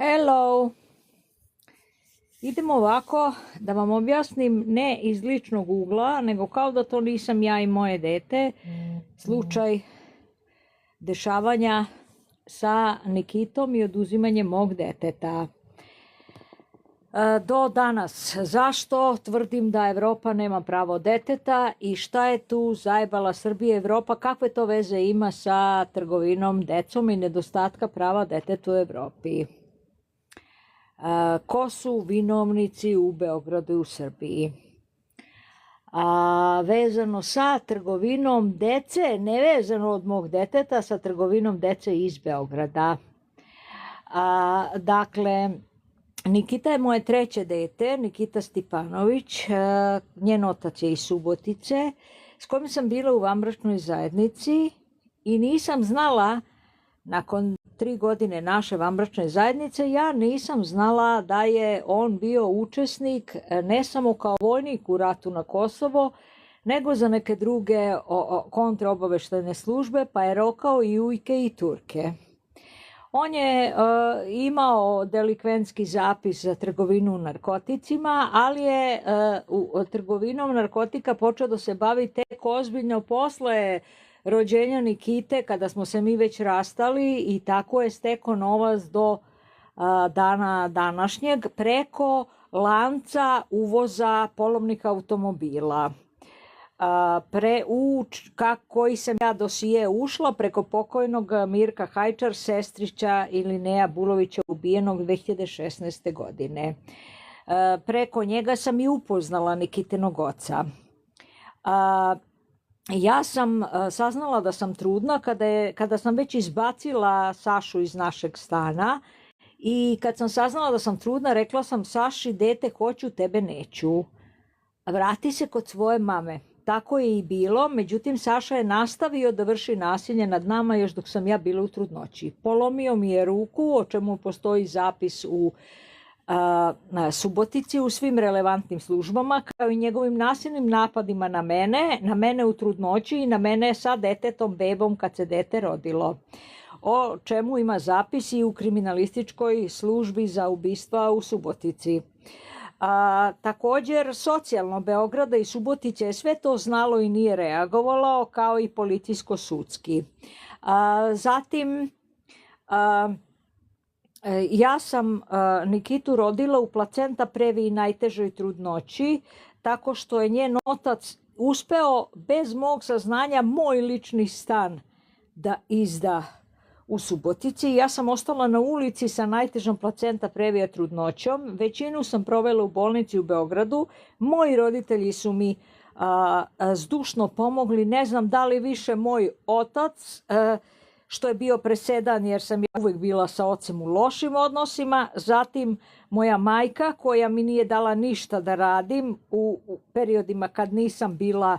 Hello! Idemo ovako da vam objasnim ne iz ličnog ugla, nego kao da to nisam ja i moje dete. Slučaj dešavanja sa Nikitom i oduzimanjem mog deteta. Do danas. Zašto tvrdim da Evropa nema pravo deteta i šta je tu zajebala Srbija i Evropa? Kakve to veze ima sa trgovinom decom i nedostatka prava deteta u Evropi? Ko su vinovnici u Beogradu i u Srbiji? Vezano sa trgovinom dece, nevezano od mog deteta, sa trgovinom dece iz Beograda. Dakle, Nikita je moje treće dete, Nikita Stipanović, njen otac je iz Subotice, s kojim sam bila u vanbračnoj zajednici i nisam znala, nakon 3 godine naše vanbračne zajednice, ja nisam znala da je on bio učesnik ne samo kao vojnik u ratu na Kosovo, nego za neke druge kontraobaveštajne službe, pa je rokao i ujke i Turke. On je imao delikventski zapis za trgovinu narkoticima, ali je trgovinom narkotika počeo da se bavi tek ozbiljno posle rođenja Nikite, kada smo se mi već rastali, i tako je stekao novac do dana današnjeg preko lanca uvoza polovnih automobila. Koji sam ja dosije ušla preko pokojnog Mirka Hajčar, sestrića Ilineja Bulovića, ubijenog 2016. godine. Preko njega sam i upoznala Nikitinog oca. Ja sam saznala da sam trudna kada sam već izbacila Sašu iz našeg stana, i kad sam saznala da sam trudna, rekla sam Saši: dete, hoću, tebe neću. Vrati se kod svoje mame. Tako je i bilo, međutim Saša je nastavio da vrši nasilje nad nama još dok sam ja bila u trudnoći. Polomio mi je ruku, o čemu postoji zapis u Subotici u svim relevantnim službama, kao i njegovim nasilnim napadima na mene u trudnoći i na mene sa detetom, bebom, kad se dete rodilo. O čemu ima zapis i u kriminalističkoj službi za ubistva u Subotici. Također, socijalno Beograda i Subotice je sve to znalo i nije reagovalo, kao i policijsko-sudski. Zatim, ja sam Nikitu rodila u placenta previ i najtežoj trudnoći, tako što je njen otac uspeo bez mog saznanja moj lični stan da izda u Subotici. Ja sam ostala na ulici sa najtežom placenta previja trudnoćom. Većinu sam provela u bolnici u Beogradu. Moji roditelji su mi zdušno pomogli. Ne znam da li više moj otac, što je bio presedan jer sam ja uvijek bila sa ocem u lošim odnosima. Zatim moja majka, koja mi nije dala ništa da radim u periodima kad nisam bila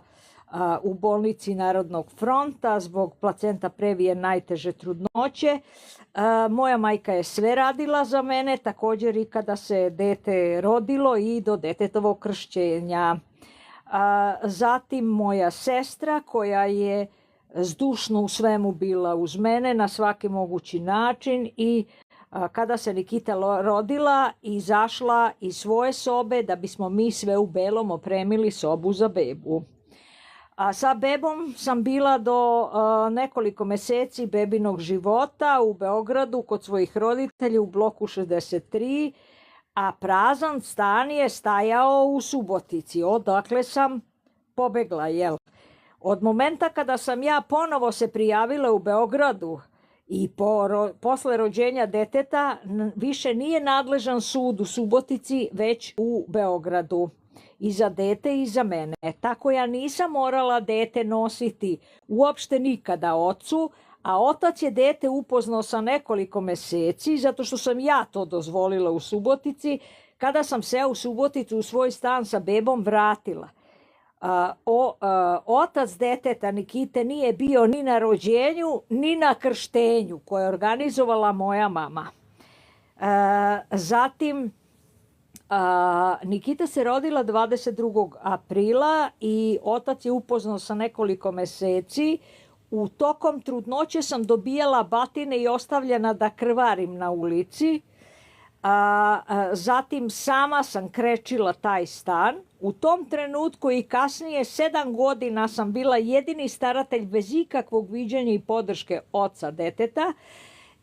u bolnici Narodnog fronta zbog placenta previje najteže trudnoće. Moja majka je sve radila za mene, također i kada se dete rodilo i do detetovog kršćenja. Zatim moja sestra, koja je zdušno u svemu bila uz mene na svaki mogući način, i kada se Nikita rodila, izašla iz svoje sobe da bismo mi sve u belom opremili sobu za bebu. Sa bebom sam bila do nekoliko meseci bebinog života u Beogradu kod svojih roditelja u bloku 63, a prazan stan je stajao u Subotici, odakle sam pobegla, Od momenta kada sam ja ponovo se prijavila u Beogradu i posle rođenja deteta, više nije nadležan sud u Subotici, već u Beogradu. I za dete i za mene. Tako ja nisam morala dete nositi uopšte nikada ocu, a otac je dete upoznao sa nekoliko meseci, zato što sam ja to dozvolila u Subotici, kada sam se u Suboticu u svoj stan sa bebom vratila. Otac deteta Nikite nije bio ni na rođenju, ni na krštenju koje je organizovala moja mama. Zatim, Nikita se rodila 22. aprila i otac je upoznao sa nekoliko meseci. U tokom trudnoće sam dobijala batine i ostavljena da krvarim na ulici. Zatim sama sam krečila taj stan. U tom trenutku i kasnije 7 godina sam bila jedini staratelj bez ikakvog viđenja i podrške oca deteta.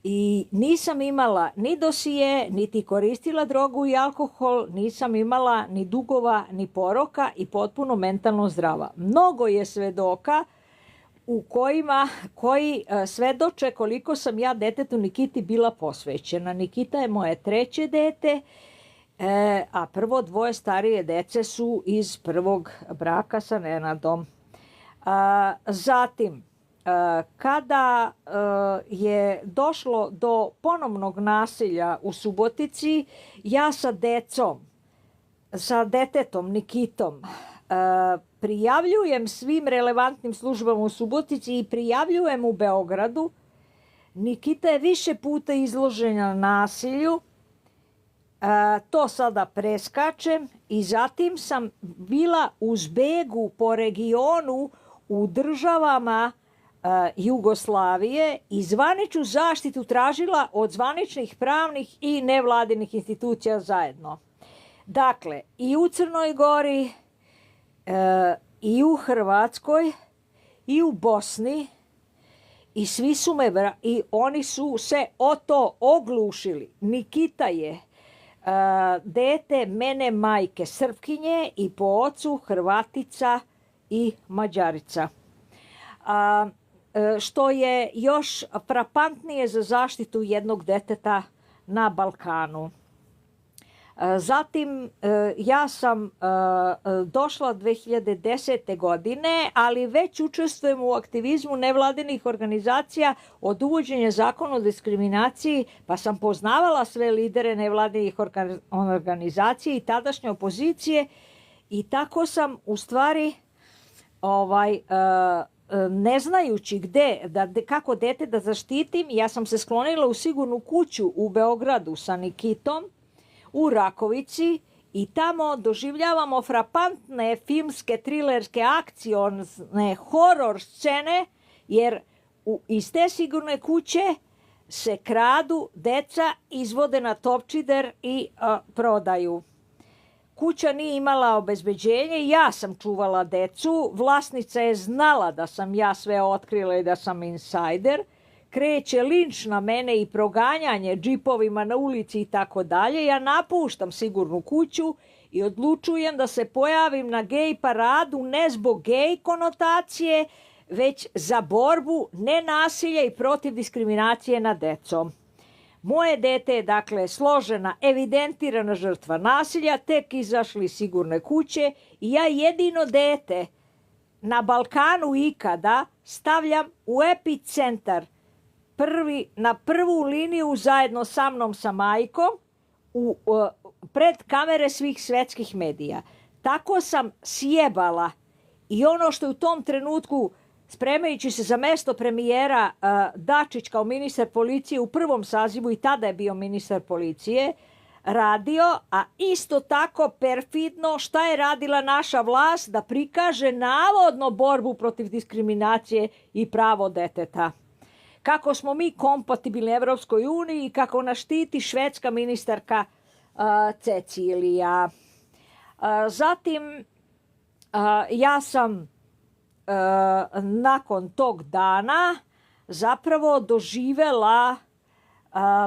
I nisam imala ni dosije, niti koristila drogu i alkohol, nisam imala ni dugova, ni poroka i potpuno mentalno zdrava. Mnogo je svedoka koji svedoče koliko sam ja detetu Nikiti bila posvećena. Nikita je moje 3. dete, a prvo 2 starije dece su iz prvog braka sa Nenadom. Zatim, kada je došlo do ponovnog nasilja u Subotici, ja sa detetom Nikitom, prijavljujem svim relevantnim službama u Subotici i prijavljujem u Beogradu. Nikita je više puta izložena nasilju. To sada preskačem i zatim sam bila u zbegu po regionu u državama Jugoslavije i zvaničnu zaštitu tražila od zvaničnih pravnih i nevladinih institucija zajedno. Dakle, i u Crnoj Gori, i u Hrvatskoj, i u Bosni, i svi su i oni su se o to oglušili. Nikita je dete mene majke Srpkinje i po ocu Hrvatica i Mađarica. Što je još frapantnije za zaštitu jednog deteta na Balkanu. Zatim ja sam došla 2010. godine, ali već učestvujem u aktivizmu nevladinih organizacija od uvođenja zakona o diskriminaciji, pa sam poznavala sve lidere nevladinih organizacija i tadašnje opozicije i tako sam u stvari ne znajući kako dete da zaštitim, ja sam se sklonila u sigurnu kuću u Beogradu sa Nikitom, u Rakovici, i tamo doživljavamo frapantne filmske, trilerske, akcione, horor scene, jer iz te sigurne kuće se kradu deca, izvode na Topčider i prodaju. Kuća nije imala obezbeđenje, ja sam čuvala decu, vlasnica je znala da sam ja sve otkrila i da sam insajder. Kreće linč na mene i proganjanje džipovima na ulici i tako dalje. Ja napuštam sigurnu kuću i odlučujem da se pojavim na gej paradu ne zbog gej konotacije, već za borbu nenasilja i protiv diskriminacije nad decom. Moje dete je dakle složena, evidentirana žrtva nasilja, tek izašli iz sigurne kuće i ja jedino dete na Balkanu ikada stavljam u epicentar, na prvu liniju zajedno sa mnom sa majkom, pred kamere svih svetskih medija. Tako sam sjebala i ono što je u tom trenutku, spremajući se za mesto premijera, Dačić kao ministar policije u prvom sazivu, i tada je bio ministar policije, radio, a isto tako perfidno šta je radila naša vlast da prikaže navodno borbu protiv diskriminacije i pravo deteta. Kako smo mi kompatibilni Evropskoj uniji i kako nas štiti švedska ministarka Cecilija. Zatim ja sam nakon tog dana zapravo doživela,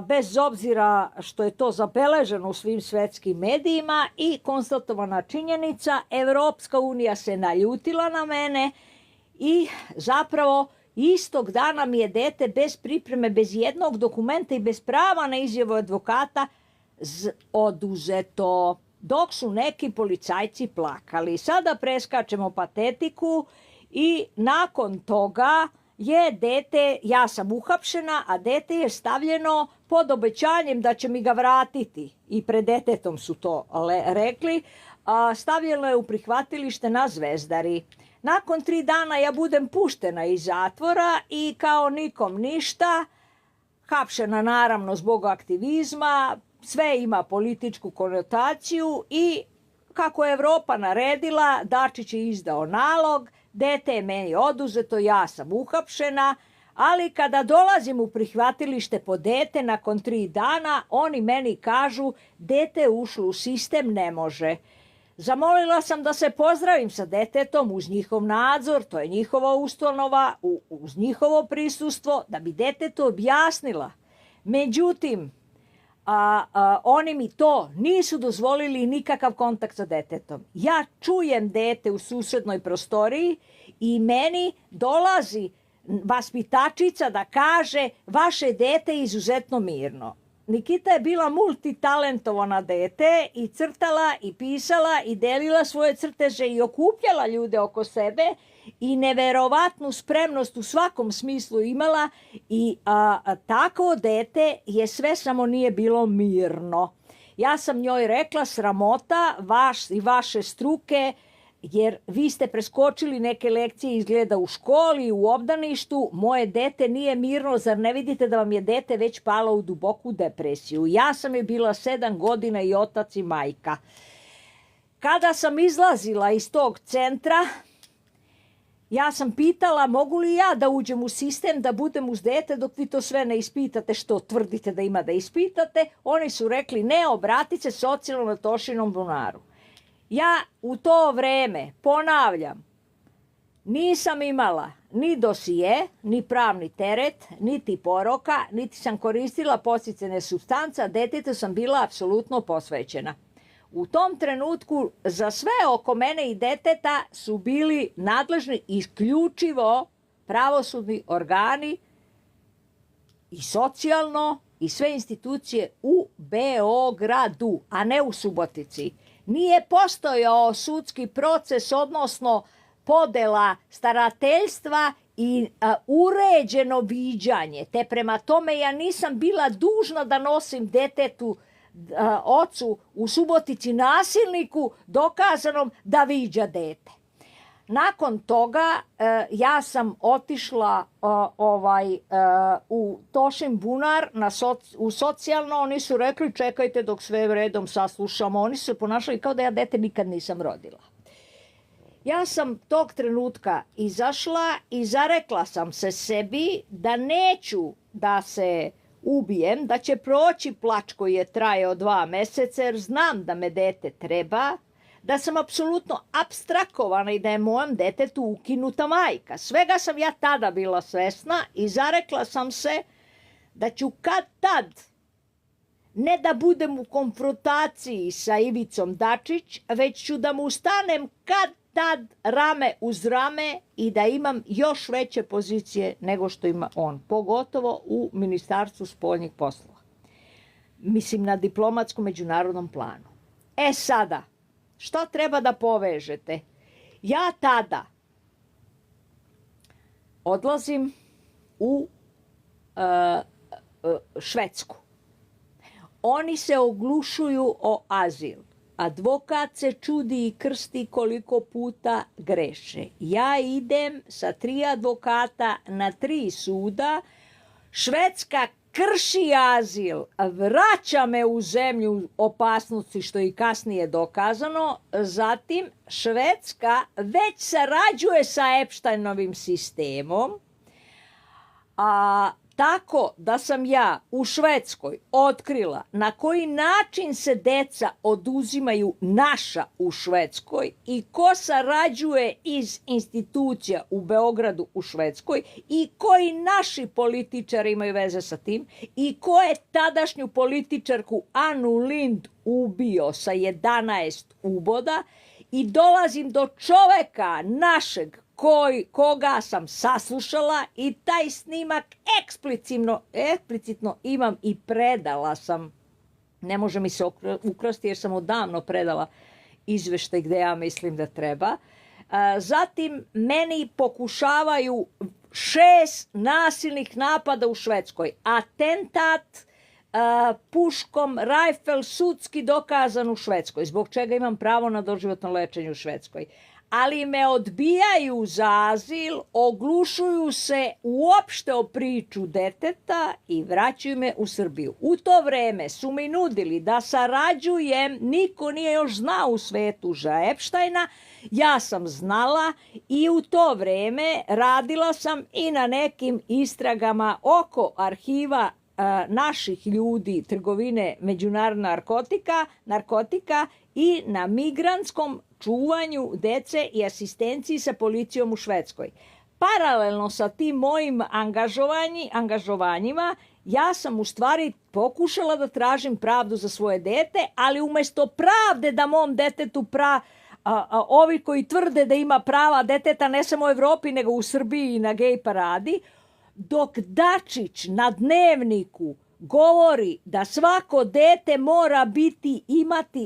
bez obzira što je to zabeleženo u svim svetskim medijima i konstatovana činjenica, Evropska unija se naljutila na mene i zapravo istog dana mi je dete bez pripreme, bez jednog dokumenta i bez prava na izjavu advokata oduzeto, dok su neki policajci plakali. Sada preskačemo patetiku i nakon toga je dete, ja sam uhapšena, a dete je stavljeno pod obećanjem da će mi ga vratiti. I pred detetom su to rekli. Stavljeno je u prihvatilište na Zvezdari. Nakon 3 dana ja budem puštena iz zatvora i kao nikom ništa, hapšena naravno zbog aktivizma, sve ima političku konotaciju i kako je Evropa naredila, Dačić je izdao nalog, dete je meni oduzeto, ja sam uhapšena, Ali kada dolazim u prihvatilište po dete nakon 3 dana, oni meni kažu dete je ušlo u sistem, ne može. Zamolila sam da se pozdravim sa detetom uz njihov nadzor, to je njihova ustanova, uz njihovo prisustvo, da bi detetu objasnila. Međutim, oni mi to nisu dozvolili, nikakav kontakt sa detetom. Ja čujem dete u susednoj prostoriji i meni dolazi vaspitačica da kaže vaše dete je izuzetno mirno. Nikita je bila multitalentovana dete i crtala i pisala i delila svoje crteže i okupljala ljude oko sebe i neverovatnu spremnost u svakom smislu imala i takvo dete je sve samo nije bilo mirno. Ja sam njoj rekla sramota vaš i vaše struke, jer vi ste preskočili neke lekcije izgleda u školi, u obdaništu, moje dete nije mirno, zar ne vidite da vam je dete već palo u duboku depresiju? Ja sam je bila 7 godina i otac i majka. Kada sam izlazila iz tog centra, ja sam pitala mogu li ja da uđem u sistem, da budem uz dete dok vi to sve ne ispitate što tvrdite da ima da ispitate. Oni su rekli ne, obratite se socijalnom Natošinom bunaru. Ja u to vreme, ponavljam, nisam imala ni dosije, ni pravni teret, niti poroka, niti sam koristila podsticajne supstance, a detetu sam bila apsolutno posvećena. U tom trenutku za sve oko mene i deteta su bili nadležni isključivo pravosudni organi i socijalno i sve institucije u Beogradu, a ne u Subotici. Nije postojao sudski proces, odnosno podela starateljstva i uređeno viđanje. Te prema tome ja nisam bila dužna da nosim detetu, ocu u Subotici nasilniku dokazanom da viđa dete. Nakon toga ja sam otišla u Tošin bunar u socijalno. Oni su rekli čekajte dok sve redom saslušamo. Oni su se ponašali kao da ja dete nikad nisam rodila. Ja sam tog trenutka izašla i zarekla sam se sebi da neću da se ubijem, da će proći plač koji je trajao 2 meseca jer znam da me dete treba, da sam apsolutno apstrakovana i da je mojem detetu ukinuta majka. Svega sam ja tada bila svesna i zarekla sam se da ću kad tad, ne da budem u konfrontaciji sa Ivicom Dačić, već ću da mu stanem kad tad rame uz rame i da imam još veće pozicije nego što ima on, pogotovo u Ministarstvu spoljnih poslova. Mislim na diplomatskom međunarodnom planu. E sada, što treba da povežete? Ja tada odlazim u Švedsku. Oni se oglušuju o azil. Advokat se čudi i krsti koliko puta greše. Ja idem sa 3 advokata na 3 suda. Švedska krši azil, vraća me u zemlju opasnosti što je i kasnije dokazano. Zatim Švedska već sarađuje sa Epsteinovim sistemom, tako da sam ja u Švedskoj otkrila na koji način se deca oduzimaju naša u Švedskoj i ko sarađuje iz institucija u Beogradu u Švedskoj i koji naši političari imaju veze sa tim i ko je tadašnju političarku Anu Lind ubio sa 11 uboda i dolazim do čoveka našeg koga sam saslušala i taj snimak eksplicitno imam i predala sam. Ne može mi se ukrasti jer sam odavno predala izveštaj gde ja mislim da treba. Zatim meni pokušavaju 6 nasilnih napada u Švedskoj. Atentat puškom rajfel sudski dokazan u Švedskoj, zbog čega imam pravo na doživotno lečenje u Švedskoj. ali me odbijaju za azil, oglušuju se uopšte o priču deteta i vraćaju me u Srbiju. U to vreme su mi nudili da sarađujem, niko nije još znao u svetu za Epštajna, ja sam znala i u to vreme radila sam i na nekim istragama oko arhiva naših ljudi, trgovine međunarodna narkotika i na migrantskom čuvanju dece i asistenciji sa policijom u Švedskoj. Paralelno sa tim mojim angažovanjima, ja sam u stvari pokušala da tražim pravdu za svoje dete, ali umesto pravde da mom detetu ovi koji tvrde da ima prava deteta ne samo u Evropi nego u Srbiji i na gej paradi, dok Dačić na Dnevniku govori da svako dete mora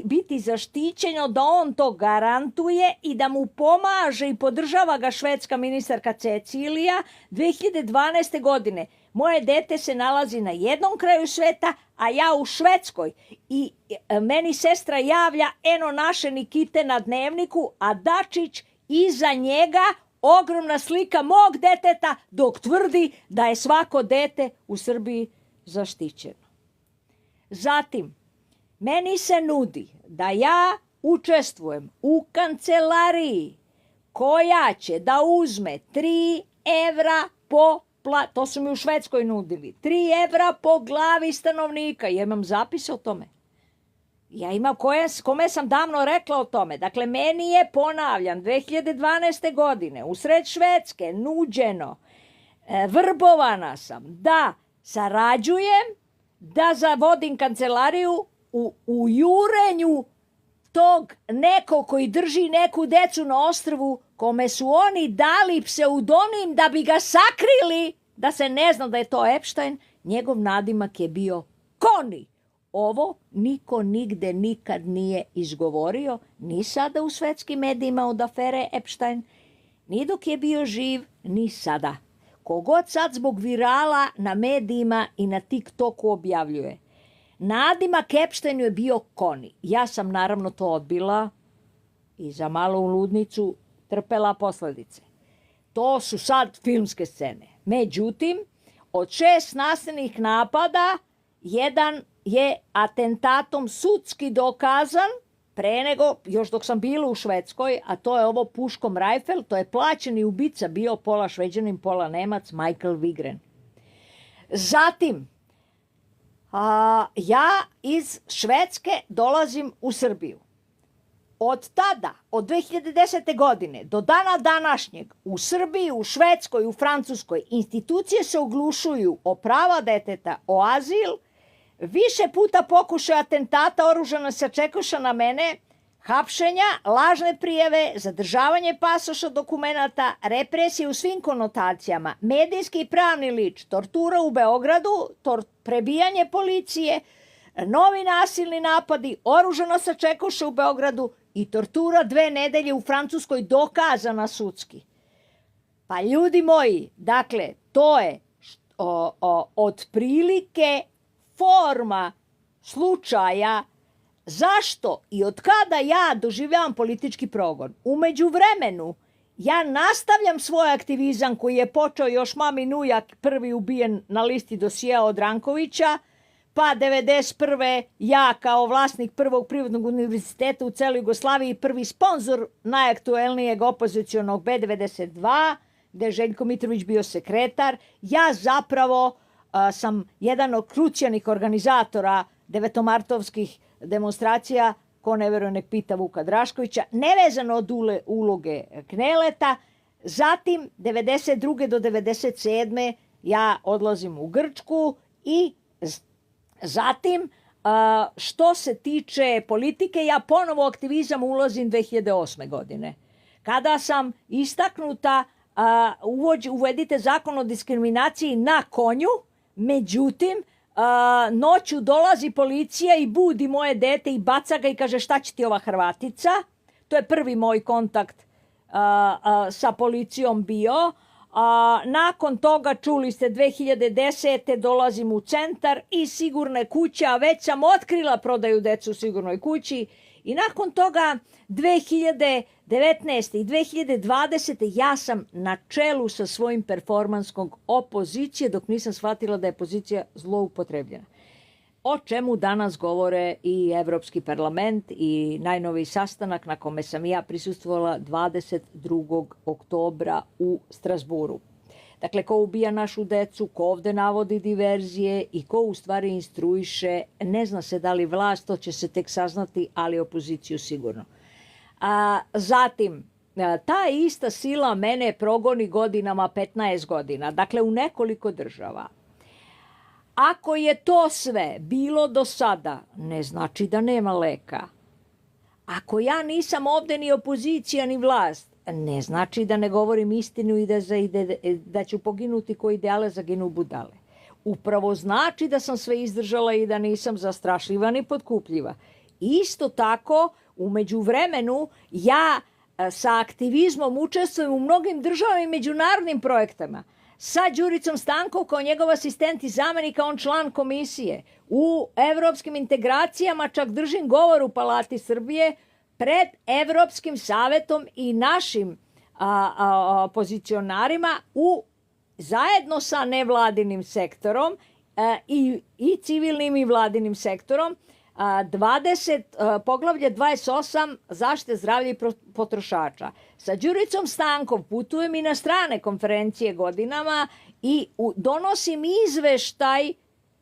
biti zaštićeno, da on to garantuje i da mu pomaže i podržava ga švedska ministarka Cecilija 2012. godine. Moje dete se nalazi na jednom kraju sveta, a ja u Švedskoj. I meni sestra javlja eno naše Nikite na Dnevniku, a Dačić iza njega ogromna slika mog deteta dok tvrdi da je svako dete u Srbiji zaštićeno. Zatim, meni se nudi da ja učestvujem u kancelariji koja će da uzme 3 evra to su mi u Švedskoj nudili, 3 evra po glavi stanovnika. Ja imam zapis o tome. Ja imam kome sam davno rekla o tome. Dakle, meni je, ponavljam, 2012. godine usred Švedske nuđeno, vrbovana sam da sarađujem, da zavodim kancelariju u jurenju tog nekog koji drži neku decu na ostrvu kome su oni dali pseudonim da bi ga sakrili, da se ne zna da je to Epštajn. Njegov nadimak je bio Koni. Ovo niko nigde nikad nije izgovorio, ni sada u svetskim medijima od afere Epštajn, ni dok je bio živ, ni sada. Kogod sad zbog virala na medijima i na TikToku objavljuje. Nadimak Epštajnu je bio Koni. Ja sam naravno to odbila i za malu ludnicu trpela posledice. To su sad filmske scene. Međutim, od 6 nasilnih napada, jedan je atentatom sudski dokazan pre nego, još dok sam bila u Švedskoj, a to je ovo puškom rajfel, to je plaćeni ubica, bio pola Šveđanin, pola Nemac, Michael Wigren. Zatim, ja iz Švedske dolazim u Srbiju. Od tada, od 2010. godine do dana današnjeg, u Srbiji, u Švedskoj, u Francuskoj, institucije se oglušuju o prava deteta, o azil, više puta pokušaja atentata oružana sačekuša na mene, hapšenja, lažne prijeve, zadržavanje pasoša dokumenata, represije u svim konotacijama, medijski i pravni lič, tortura u Beogradu, prebijanje policije, novi nasilni napadi, oružana sačekuša u Beogradu i tortura 2 nedelje u Francuskoj dokazana sudski. Pa ljudi moji, dakle, to je otprilike forma slučaja zašto i od kada ja doživljavam politički progon. U međuvremenu ja nastavljam svoj aktivizam koji je počeo još mami Nujak, prvi ubijen na listi dosijea od Rankovića, pa 1991. ja kao vlasnik prvog privatnog univerziteta u celoj Jugoslaviji, prvi sponsor najaktuelnijeg opozicionog B92, gde je Željko Mitrović bio sekretar. Ja zapravo sam jedan od krucijalnih organizatora devetomartovskih demonstracija, ko ne veruje nek pita Vuka Draškovića, nevezano od uloge Kneleta. Zatim, 92. do 97. ja odlazim u Grčku i zatim, što se tiče politike, ja ponovo u aktivizam ulazim 2008. godine. Kada sam istaknuta, uvedite zakon o diskriminaciji na konju, međutim, noću dolazi policija i budi moje dete i baca ga i kaže šta će ti ova Hrvatica. To je prvi moj kontakt sa policijom bio. Nakon toga, čuli ste, 2010. dolazim u centar i Sigurne kuće, a već sam otkrila prodaju decu u Sigurnoj kući I nakon toga 2019. i 2020. ja sam na čelu sa svojim performanskom opozicije dok nisam shvatila da je pozicija zloupotrebljena. O čemu danas govore i Evropski parlament i najnoviji sastanak na kome sam ja prisustvovala 22. oktobra u Strasburu. Dakle, ko ubija našu decu, ko ovde navodi diverzije i ko u stvari instruiše, ne zna se da li vlast, to će se tek saznati, ali opoziciju sigurno. Zatim, ta ista sila mene progoni godinama, 15 godina, dakle u nekoliko država. Ako je to sve bilo do sada, ne znači da nema leka. Ako ja nisam ovde ni opozicija ni vlast, ne znači da ne govorim istinu i da ću poginuti ko ideale zaginu budale. Upravo znači da sam sve izdržala i da nisam zastrašljiva ni potkupljiva. Isto tako, u međuvremenu, ja sa aktivizmom učestvujem u mnogim državama i međunarodnim projektama. Sa Đuricom Stankom kao njegov asistent i zamenika, on član komisije. U evropskim integracijama čak držim govor u Palati Srbije pred Evropskim savetom i našim pozicionarima zajedno sa nevladinim sektorom i civilnim i vladinim sektorom. Poglavlje 28 zaštite zdravlja i potrošača. Sa Đuricom Stankom putujem i na strane konferencije godinama i donosim izveštaj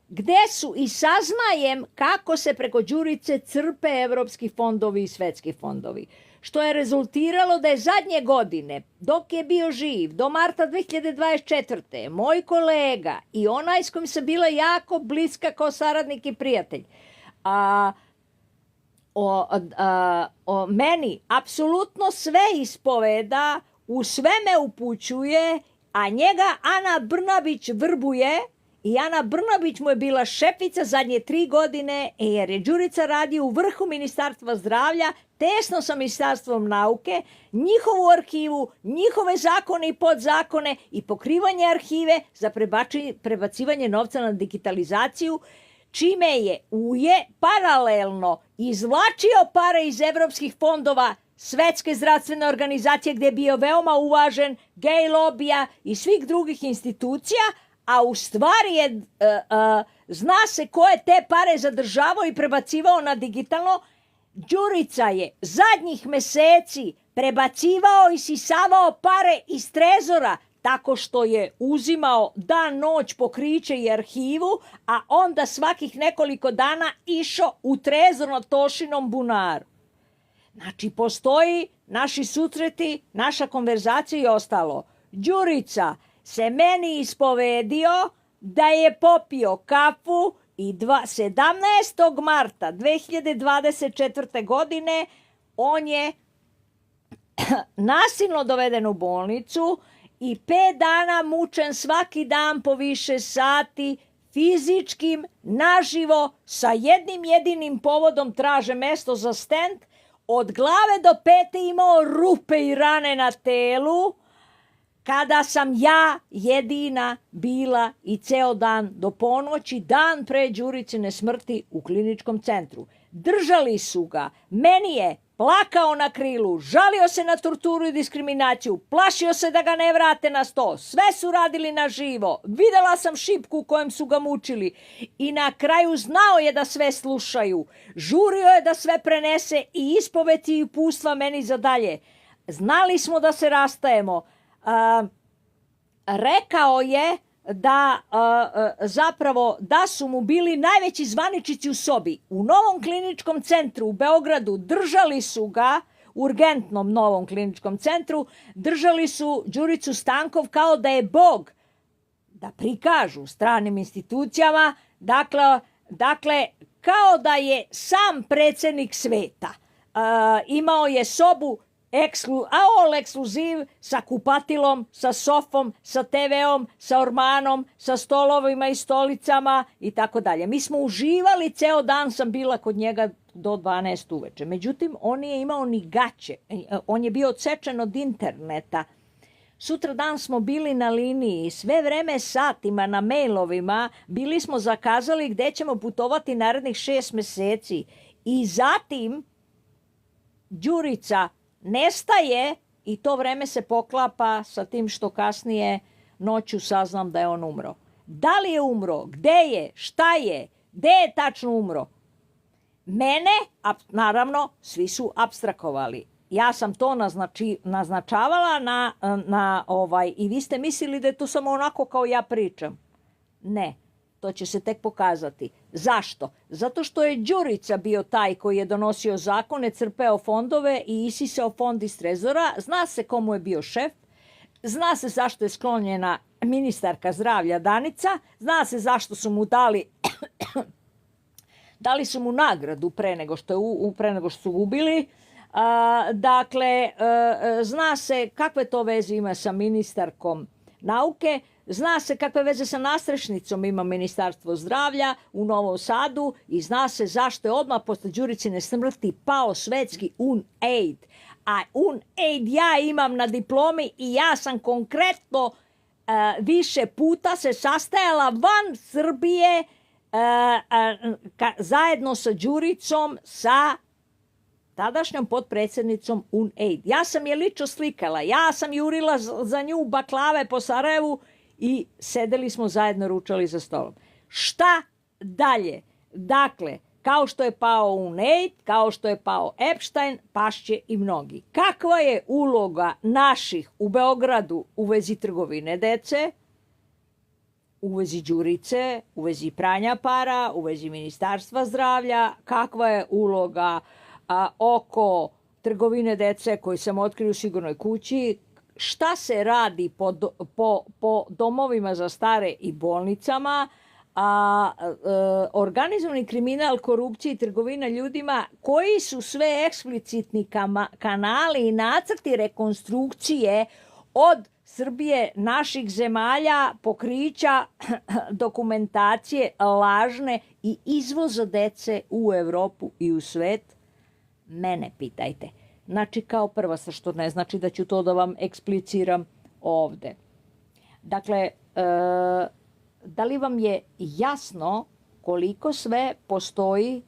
gde su i saznajem kako se preko Đurice crpe evropski fondovi i svetski fondovi. Što je rezultiralo da je zadnje godine, dok je bio živ, do marta 2024. moj kolega i onaj s kojim sam bila jako bliska kao saradnik i prijatelj, meni apsolutno sve ispoveda, u sve me upućuje, a njega Ana Brnabić vrbuje i Ana Brnabić mu je bila šefica zadnje 3 godine jer je Đurica radio u vrhu Ministarstva zdravlja, tesno sa Ministarstvom nauke, njihovu arhivu, njihove zakone i podzakone i pokrivanje arhive za prebacivanje novca na digitalizaciju, čime je paralelno izvlačio pare iz evropskih fondova Svetske zdravstvene organizacije gdje je bio veoma uvažen, gej lobija i svih drugih institucija, a u stvari je, zna se ko je te pare zadržavao i prebacivao na digitalno. Đurica je zadnjih meseci prebacivao i sisavao pare iz trezora tako što je uzimao dan, noć, pokriće i arhivu, a onda svakih nekoliko dana išao u trezor na Tošinom bunaru. Znači, postoji naši susreti, naša konverzacija i ostalo. Đurica se meni ispovedio da je popio kafu i 17. marta 2024. godine on je nasilno doveden u bolnicu i 5 dana mučen svaki dan po više sati fizičkim, naživo, sa jednim jedinim povodom traže mesto za stent. Od glave do pete imao rupe i rane na telu, kada sam ja jedina bila i ceo dan do ponoći, dan pre Đuricine smrti u kliničkom centru. Držali su ga, meni je plakao na krilu, žalio se na torturu i diskriminaciju, plašio se da ga ne vrate na sto, sve su radili na živo, videla sam šipku u kojem su ga mučili i na kraju znao je da sve slušaju, žurio je da sve prenese i ispoveti i upustva meni za dalje. Znali smo da se rastajemo. Rekao je da zapravo da su mu bili najveći zvaničnici u sobi. U Novom kliničkom centru u Beogradu držali su ga, urgentnom Novom kliničkom centru, držali su Đuricu Stankov kao da je Bog, da prikažu stranim institucijama, dakle kao da je sam predsjednik sveta. Imao je sobu all ekskluziv sa kupatilom, sa sofom, sa TV-om, sa ormanom, sa stolovima i stolicama i tako dalje. Mi smo uživali, ceo dan sam bila kod njega do 12 uveče. Međutim, on nije imao ni gaće. On je bio odsečen od interneta. Sutra dan smo bili na liniji, sve vreme satima na mailovima, bili smo zakazali gde ćemo putovati narednih 6 meseci. I zatim Đurica nestaje i to vreme se poklapa sa tim što kasnije noću saznam da je on umro. Da li je umro? Gde je? Šta je? Gde je tačno umro? Mene, naravno, svi su apstrakovali. Ja sam to naznačavala i vi ste mislili da je to samo onako kao ja pričam. Ne, to će se tek pokazati. Zašto? Zato što je Đurica bio taj koji je donosio zakone, crpeo fondove i isisao fond iz trezora. Zna se komu je bio šef. Zna se zašto je sklonjena ministarka zdravlja Danica. Zna se zašto su mu dali su mu nagradu pre nego što su ubili. Dakle, zna se kakve to veze ima sa ministarkom nauke, zna se kakve veze sa nastrešnicom ima Ministarstvo zdravlja u Novom Sadu i zna se zašto je odmah posle Đuricine smrti pao svetski UNAID. A UNAID ja imam na diplomi i ja sam konkretno više puta se sastajala van Srbije zajedno sa Đuricom, sa tadašnjom potpredsjednicom UNAID. Ja sam je lično slikala, ja sam jurila za nju baklave po Sarajevu i sedeli smo zajedno, ručali za stolom. Šta dalje? Dakle, kao što je pao UNAID, kao što je pao Epstein, pašće i mnogi. Kakva je uloga naših u Beogradu u vezi trgovine dece, u vezi Đurice, u vezi pranja para, u vezi Ministarstva zdravlja, kakva je uloga oko trgovine dece koji sam otkrio u Sigurnoj kući, šta se radi po domovima za stare i bolnicama, organizovani kriminal, korupcija i trgovina ljudima, koji su sve eksplicitni kanali i nacrti rekonstrukcije od Srbije, naših zemalja, pokrića, dokumentacije lažne i izvoza dece u Evropu i u svet. Mene pitajte. Znači, kao prva, što ne znači da ću to da vam ekspliciram ovde. Dakle, da li vam je jasno koliko sve postoji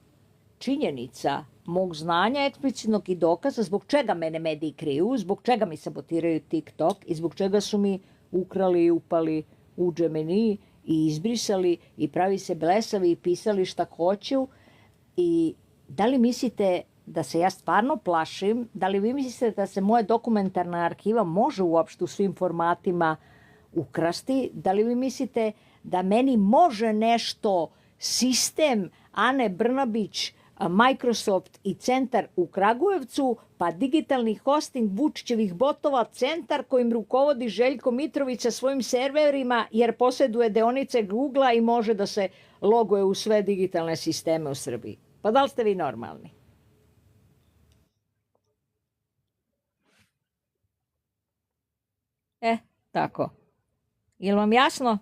činjenica mog znanja eksplicitnog i dokaza zbog čega mene mediji kriju, zbog čega mi sabotiraju TikTok i zbog čega su mi ukrali i upali u Gemini i izbrisali i pravi se blesavi i pisali šta hoću. I da li mislite da se ja stvarno plašim? Da li vi mislite da se moja dokumentarna arhiva može uopšte u svim formatima ukrasti? Da li vi mislite da meni može nešto sistem Ane Brnabić, Microsoft i centar u Kragujevcu, pa digitalni hosting Vučićevih botova, centar kojim rukovodi Željko Mitrović sa svojim serverima jer posjeduje deonice Google-a i može da se loguje u sve digitalne sisteme u Srbiji? Pa da li ste vi normalni? Tako. Je li vam jasno?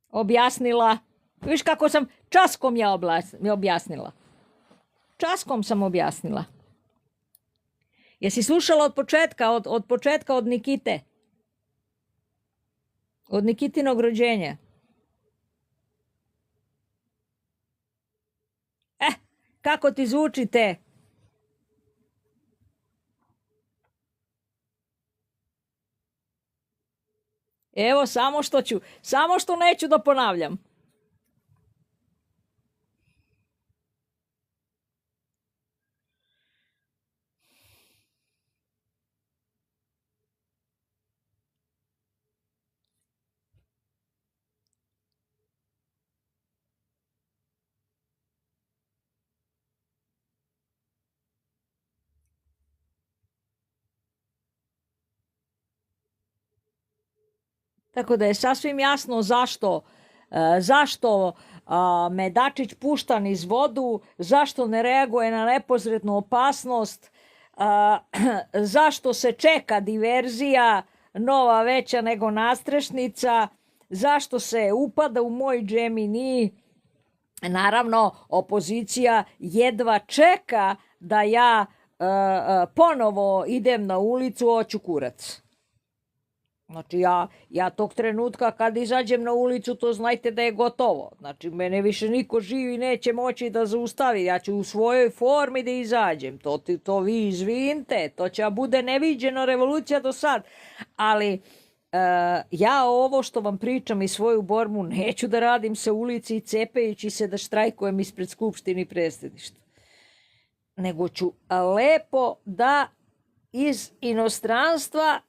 Objasnila. Viš kako sam časkom objasnila. Časkom sam objasnila. Jesi slušala od početka od Nikite? Od Nikitinog rođenja? Kako ti zvučite? Evo, samo što neću da ponavljam. Tako da je sasvim jasno zašto me Dačić pušta niz vodu, zašto ne reaguje na neposrednu opasnost, zašto se čeka diverzija nova veća nego nastrešnica, zašto se upada u moj Gemini. Naravno, opozicija jedva čeka da ja ponovo idem na ulicu, hoću kurac. Znači ja tog trenutka kad izađem na ulicu, to znajte da je gotovo. Znači mene više niko živi neće moći da zaustavi. Ja ću u svojoj formi da izađem. To vi izvinite, to će bude neviđena revolucija do sad. Ali ja ovo što vam pričam i svoju borbu neću da radim se u ulici cepajući se da štrajkujem ispred Skupštine i predsjedništva. Nego ću lepo da iz inostranstva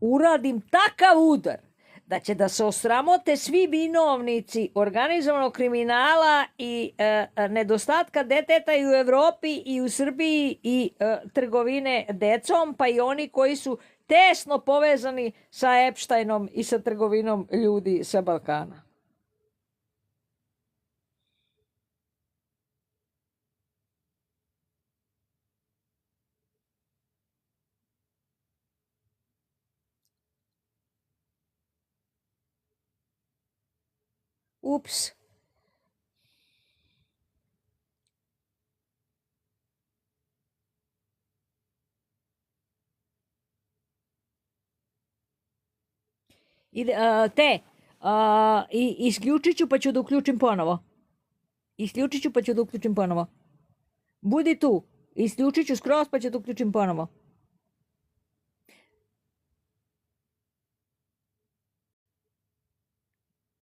uradim takav udar da će da se osramote svi vinovnici organizovanog kriminala i nedostatka deteta i u Evropi i u Srbiji i trgovine decom, pa i oni koji su tesno povezani sa Epsteinom i sa trgovinom ljudi sa Balkana. Ups. Isključit ću pa ću da uključim ponovo. Budi tu. Isključit ću skroz pa ću da uključim ponovo.